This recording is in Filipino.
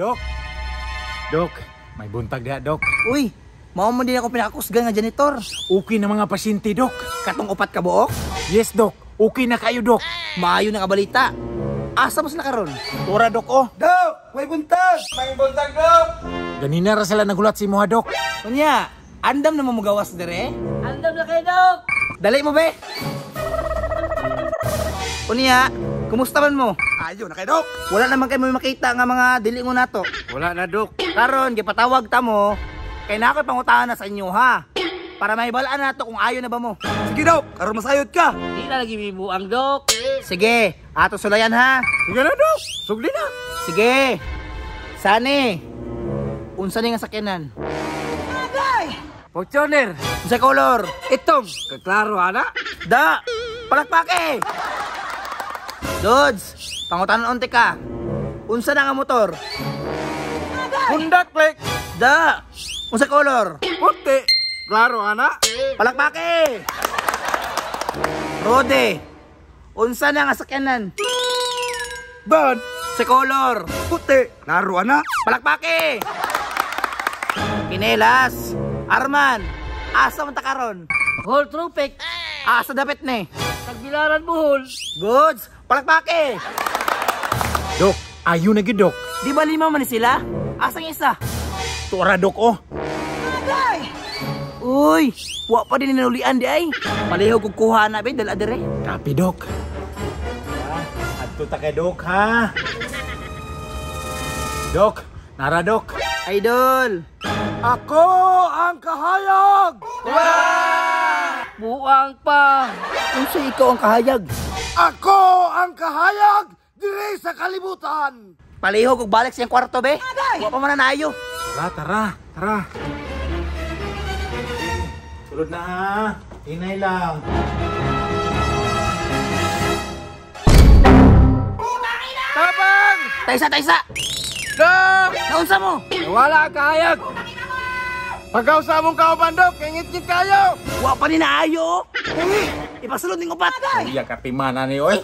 Dok. Dok, may buntag diha, Dok. Uy, mao man din ako pinakusgan nga janitor. Okay na mga pasyente, Dok. Katong upat ka buok? Yes, Dok. Okay na kayo, Dok. Maayo na kabalita. Asa mo sila karon? Tura, Dok, oh. Dok, may buntag! May buntag, Dok! Ganina ra sila nagulat si Moha, Dok. Unya, andam na mamugawas dire? Andam na kayo, Dok! Dali mo, be! Unya, kumusta man mo? Ayo na kayo, Dok! Wala naman kayo may makita nga mga dili mo nato. Wala na, Dok. Karon, gipatawag ta mo, kay na ako'y pangutahan na sa inyo, ha? Para may balaan nato kung ayo na ba mo. Sige, Dok! Karon masayod ka! Di na lagi bibuang, Dok! Sige, ato sulayan, ha? Sige na, Dok. Sugli na. Sige. Sani. Unsa ni nga sakyanan? Fortuner. Unsa color? Itong. Kaklaro, ana. Da. Palakpake. Dudes, pangutanon unti ka. Unsa na nga motor? Honda Click. Da. Unsa color? Puti. Klaro, ana. Palakpake. Rode. Unsa na nga sakyanan? Bad! Sa color. Puti! Klaro, ana! Palakpake. Kinelas. Arman. Asa man ta karon? Whole trupik! Asa dapit ni? Tagbilaran buhol! Goods. Palakpake. Dok, ayo na gid, Dok. Di ba lima man ni sila? Asang isa? Tura, Dok, oh. Uy, wa pa din ninulian di ay. Palihog kog kuha na be dala dire. Kapi, Dok. Adto ta kay Dok, ha? Dok, nara, Dok. Idol. Ako ang kahayag! Buang pa! Unsa ikaw ang kahayag? Ako ang kahayag! Dire sa kalibutan! Palihog kog balik sa iyang kwarto be. Wa pa man na nayo. Tara. Sulod na, ha? Hinay lang. Tabang! Taysa. Dok! Naunsa mo? Wala ang kahayag! Pagkaw sa among kauban, Dok! Kingit-ngit kayo! Wa pa ni naayo. Ipasulod ning upat. Iya katimana ni, oy.